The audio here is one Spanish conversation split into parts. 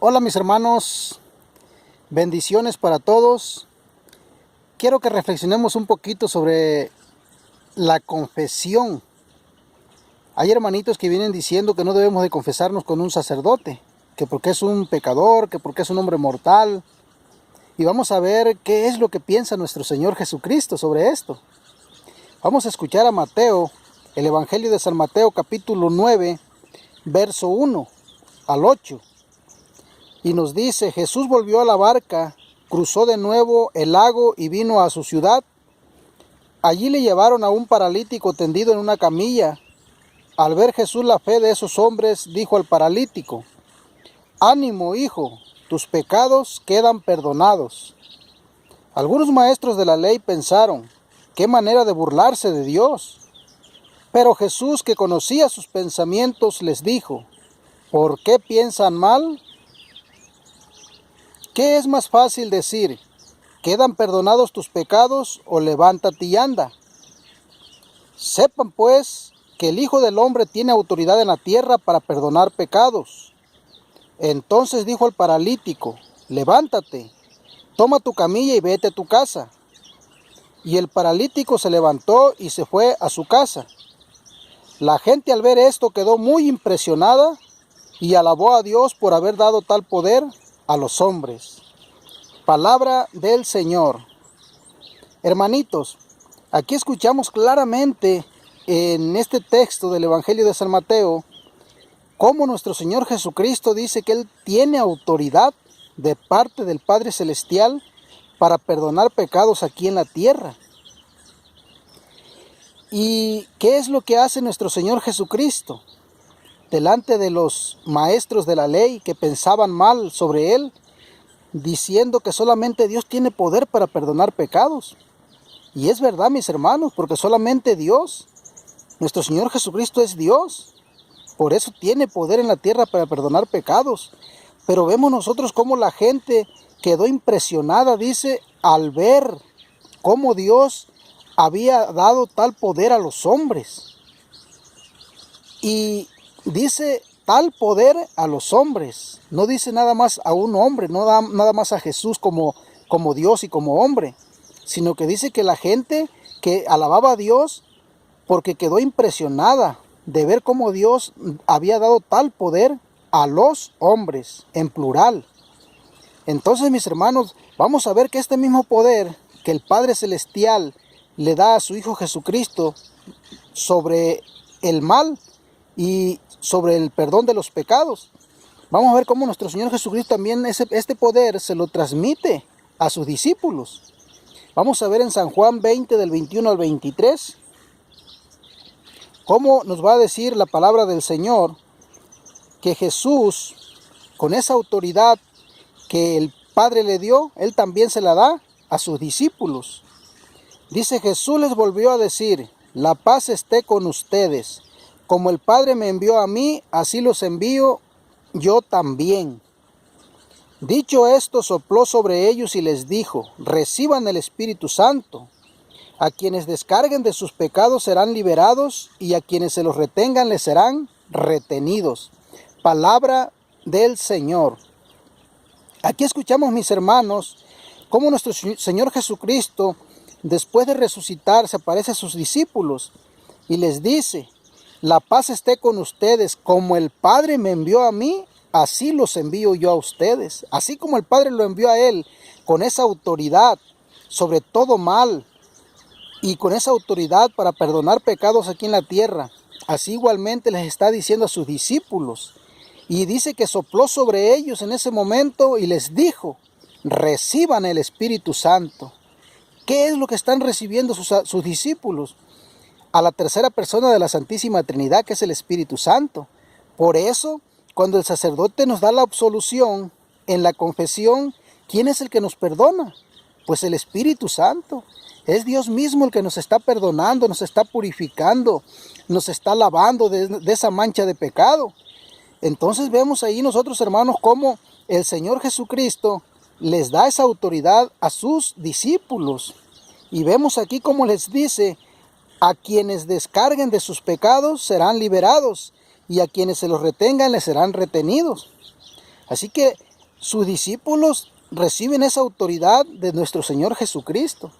Hola mis hermanos, bendiciones para todos. Quiero que reflexionemos un poquito sobre la confesión. Hay hermanitos que vienen diciendo que no debemos de confesarnos con un sacerdote, que porque es un pecador, que porque es un hombre mortal. Y vamos a ver qué es lo que piensa nuestro Señor Jesucristo sobre esto. Vamos a escuchar a Mateo, el Evangelio de San Mateo capítulo 9, verso 1 al 8. Y nos dice: Jesús volvió a la barca, cruzó de nuevo el lago y vino a su ciudad. Allí le llevaron a un paralítico tendido en una camilla. Al ver Jesús la fe de esos hombres, dijo al paralítico: Ánimo, hijo, tus pecados quedan perdonados. Algunos maestros de la ley pensaron: qué manera de burlarse de Dios. Pero Jesús, que conocía sus pensamientos, les dijo: ¿por qué piensan mal? ¿Qué es más fácil decir: ¿quedan perdonados tus pecados? O levántate y anda. Sepan pues que el Hijo del Hombre tiene autoridad en la tierra para perdonar pecados. Entonces dijo al paralítico: levántate, toma tu camilla y vete a tu casa. Y el paralítico se levantó y se fue a su casa. La gente al ver esto quedó muy impresionada y alabó a Dios por haber dado tal poder a los hombres. Palabra del Señor. Hermanitos, aquí escuchamos claramente en este texto del Evangelio de San Mateo cómo nuestro Señor Jesucristo dice que Él tiene autoridad de parte del Padre Celestial para perdonar pecados aquí en la tierra. ¿Y qué es lo que hace nuestro Señor Jesucristo? Delante de los maestros de la ley que pensaban mal sobre Él, diciendo que solamente Dios tiene poder para perdonar pecados. Y es verdad, mis hermanos, porque solamente Dios, nuestro Señor Jesucristo es Dios. Por eso tiene poder en la tierra para perdonar pecados. Pero vemos nosotros cómo la gente quedó impresionada, dice, al ver cómo Dios había dado tal poder a los hombres. Y dice tal poder a los hombres. No dice nada más a un hombre, no da nada más a Jesús como Dios y como hombre, sino que dice que la gente que alababa a Dios porque quedó impresionada de ver cómo Dios había dado tal poder a los hombres, en plural. Entonces, mis hermanos, vamos a ver que este mismo poder que el Padre Celestial le da a su Hijo Jesucristo sobre el mal y sobre el perdón de los pecados, vamos a ver cómo nuestro Señor Jesucristo también este poder se lo transmite a sus discípulos. Vamos a ver en San Juan 20 del 21 al 23 cómo nos va a decir la palabra del Señor que Jesús, con esa autoridad que el Padre le dio, Él también se la da a sus discípulos. Dice: Jesús les volvió a decir: la paz esté con ustedes. Como el Padre me envió a mí, así los envío yo también. Dicho esto, sopló sobre ellos y les dijo: reciban el Espíritu Santo. A quienes descarguen de sus pecados serán liberados, y a quienes se los retengan les serán retenidos. Palabra del Señor. Aquí escuchamos, mis hermanos, cómo nuestro Señor Jesucristo, después de resucitar, se aparece a sus discípulos y les dice: la paz esté con ustedes. Como el Padre me envió a mí, así los envío yo a ustedes. Así como el Padre lo envió a Él con esa autoridad sobre todo mal y con esa autoridad para perdonar pecados aquí en la tierra, así igualmente les está diciendo a sus discípulos. Y dice que sopló sobre ellos en ese momento y les dijo: reciban el Espíritu Santo. ¿Qué es lo que están recibiendo sus discípulos? A la tercera persona de la Santísima Trinidad, que es el Espíritu Santo. Por eso, cuando el sacerdote nos da la absolución en la confesión, ¿quién es el que nos perdona? Pues el Espíritu Santo. Es Dios mismo el que nos está perdonando, nos está purificando, nos está lavando de esa mancha de pecado. Entonces vemos ahí nosotros, hermanos, cómo el Señor Jesucristo les da esa autoridad a sus discípulos. Y vemos aquí cómo les dice: a quienes descarguen de sus pecados serán liberados, y a quienes se los retengan les serán retenidos. Así que sus discípulos reciben esa autoridad de nuestro Señor Jesucristo,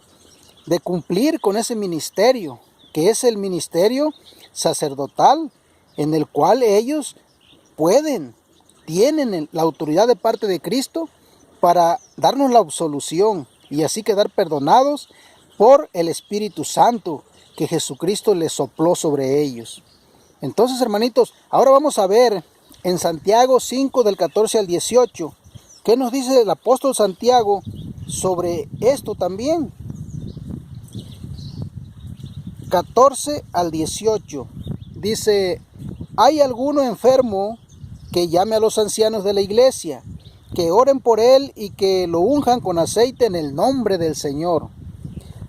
de cumplir con ese ministerio, que es el ministerio sacerdotal, en el cual ellos tienen la autoridad de parte de Cristo para darnos la absolución y así quedar perdonados por el Espíritu Santo que Jesucristo les sopló sobre ellos. Entonces, hermanitos, ahora vamos a ver en Santiago 5 del 14 al 18, ¿qué nos dice el apóstol Santiago sobre esto también? 14 al 18, dice: ¿hay alguno enfermo? Que llame a los ancianos de la iglesia, que oren por él y que lo unjan con aceite en el nombre del Señor.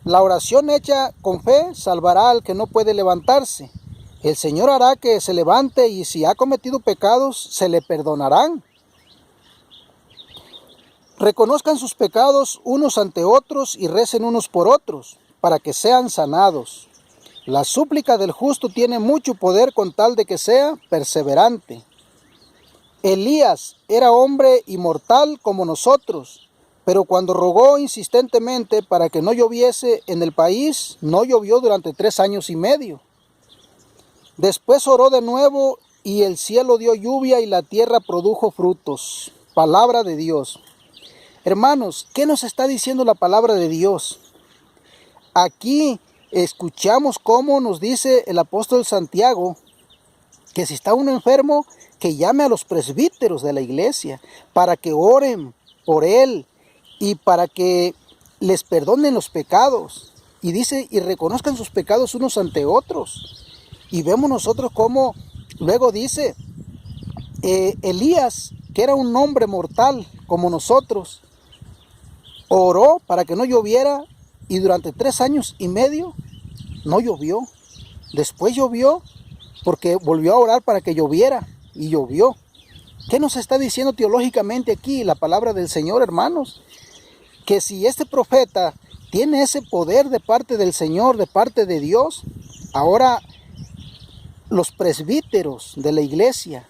La oración hecha con fe salvará al que no puede levantarse. El Señor hará que se levante y si ha cometido pecados, se le perdonarán. Reconozcan sus pecados unos ante otros y recen unos por otros, para que sean sanados. La súplica del justo tiene mucho poder con tal de que sea perseverante. Elías era hombre y mortal como nosotros, pero cuando rogó insistentemente para que no lloviese en el país, no llovió durante 3 años y medio. Después oró de nuevo y el cielo dio lluvia y la tierra produjo frutos. Palabra de Dios. Hermanos, ¿qué nos está diciendo la palabra de Dios? Aquí escuchamos cómo nos dice el apóstol Santiago que si está uno enfermo, que llame a los presbíteros de la iglesia para que oren por él y para que les perdonen los pecados. Y dice, y reconozcan sus pecados unos ante otros. Y vemos nosotros cómo luego dice, Elías, que era un hombre mortal como nosotros, oró para que no lloviera y durante 3 años y medio no llovió. Después llovió porque volvió a orar para que lloviera y llovió. ¿Qué nos está diciendo teológicamente aquí la palabra del Señor, hermanos? Que si este profeta tiene ese poder de parte del Señor, de parte de Dios, ahora los presbíteros de la iglesia,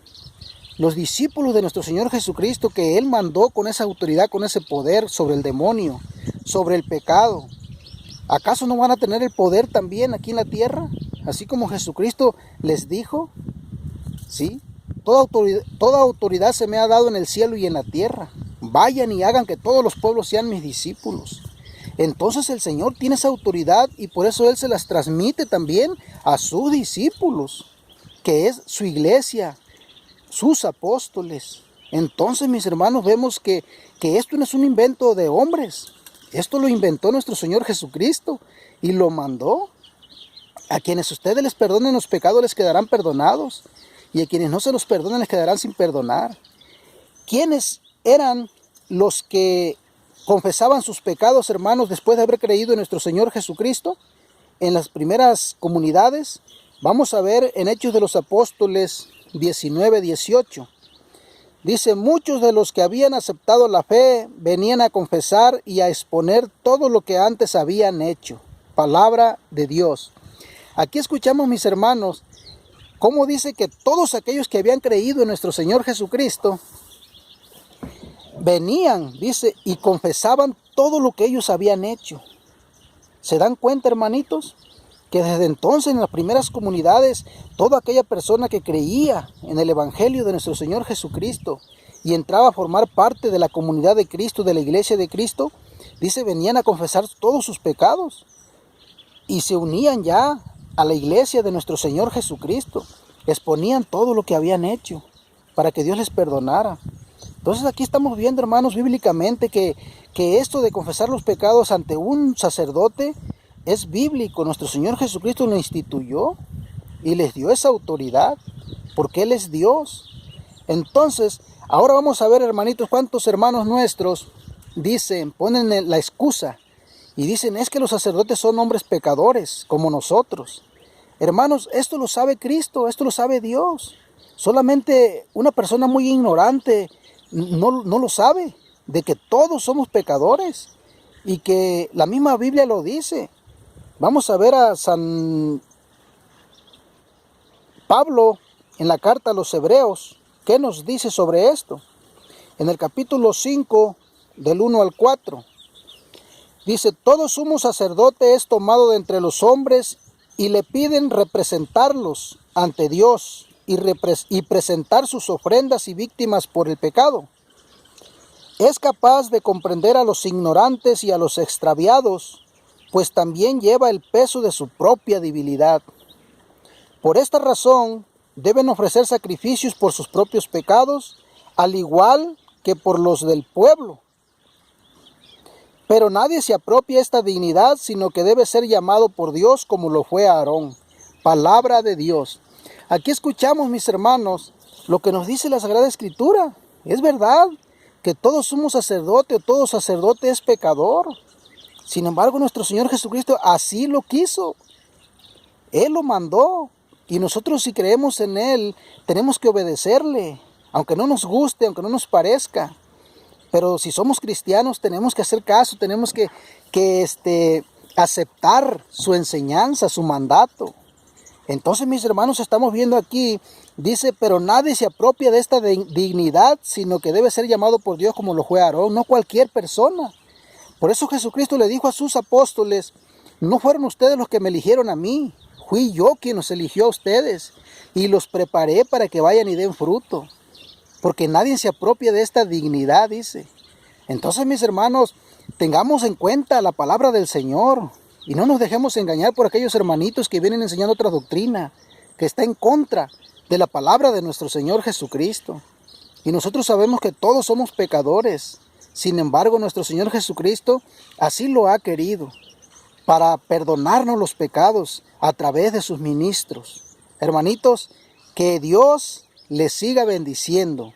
los discípulos de nuestro Señor Jesucristo, que Él mandó con esa autoridad, con ese poder sobre el demonio, sobre el pecado, ¿acaso no van a tener el poder también aquí en la tierra? Así como Jesucristo les dijo, ¿sí? Toda autoridad se me ha dado en el cielo y en la tierra. Vayan y hagan que todos los pueblos sean mis discípulos. Entonces el Señor tiene esa autoridad y por eso Él se las transmite también a sus discípulos, que es su iglesia, sus apóstoles. Entonces, mis hermanos, vemos que esto no es un invento de hombres. Esto lo inventó nuestro Señor Jesucristo y lo mandó. A quienes ustedes les perdonen los pecados les quedarán perdonados, y a quienes no se los perdonen les quedarán sin perdonar. ¿Quiénes eran los que confesaban sus pecados, hermanos, después de haber creído en nuestro Señor Jesucristo? En las primeras comunidades, vamos a ver en Hechos de los Apóstoles 19-18. Dice, muchos de los que habían aceptado la fe venían a confesar y a exponer todo lo que antes habían hecho. Palabra de Dios. Aquí escuchamos, mis hermanos, cómo dice que todos aquellos que habían creído en nuestro Señor Jesucristo venían, dice, y confesaban todo lo que ellos habían hecho. ¿Se dan cuenta, hermanitos? Que desde entonces en las primeras comunidades, toda aquella persona que creía en el Evangelio de nuestro Señor Jesucristo y entraba a formar parte de la comunidad de Cristo, de la iglesia de Cristo, dice, venían a confesar todos sus pecados y se unían ya a la iglesia de nuestro Señor Jesucristo. Exponían todo lo que habían hecho para que Dios les perdonara. Entonces aquí estamos viendo, hermanos, bíblicamente que esto de confesar los pecados ante un sacerdote es bíblico. Nuestro Señor Jesucristo lo instituyó y les dio esa autoridad porque Él es Dios. Entonces, ahora vamos a ver, hermanitos, cuántos hermanos nuestros dicen, ponen la excusa y dicen, es que los sacerdotes son hombres pecadores como nosotros. Hermanos, esto lo sabe Cristo, esto lo sabe Dios. Solamente una persona muy ignorante no lo sabe, de que todos somos pecadores y que la misma Biblia lo dice. Vamos a ver a San Pablo en la carta a los Hebreos, ¿qué nos dice sobre esto? en el capítulo 5, del 1 al 4. Dice, todo sumo sacerdote es tomado de entre los hombres y le piden representarlos ante Dios y presentar sus ofrendas y víctimas por el pecado. Es capaz de comprender a los ignorantes y a los extraviados, pues también lleva el peso de su propia debilidad. Por esta razón, deben ofrecer sacrificios por sus propios pecados, al igual que por los del pueblo. Pero nadie se apropia esta dignidad, sino que debe ser llamado por Dios como lo fue Aarón. Palabra de Dios. Aquí escuchamos, mis hermanos, lo que nos dice la Sagrada Escritura. Es verdad que todo sumo sacerdote o todo sacerdote es pecador. Sin embargo, nuestro Señor Jesucristo así lo quiso. Él lo mandó. Y nosotros, si creemos en Él, tenemos que obedecerle, aunque no nos guste, aunque no nos parezca. Pero si somos cristianos, tenemos que hacer caso, tenemos que aceptar su enseñanza, su mandato. Entonces, mis hermanos, estamos viendo aquí, dice, pero nadie se apropia de esta dignidad, sino que debe ser llamado por Dios como lo fue Aarón, no cualquier persona. Por eso Jesucristo le dijo a sus apóstoles, no fueron ustedes los que me eligieron a mí, fui yo quien los eligió a ustedes y los preparé para que vayan y den fruto. Porque nadie se apropia de esta dignidad, dice. Entonces, mis hermanos, tengamos en cuenta la palabra del Señor y no nos dejemos engañar por aquellos hermanitos que vienen enseñando otra doctrina que está en contra de la palabra de nuestro Señor Jesucristo. Y nosotros sabemos que todos somos pecadores. Sin embargo, nuestro Señor Jesucristo así lo ha querido, para perdonarnos los pecados a través de sus ministros. Hermanitos, que Dios les siga bendiciendo.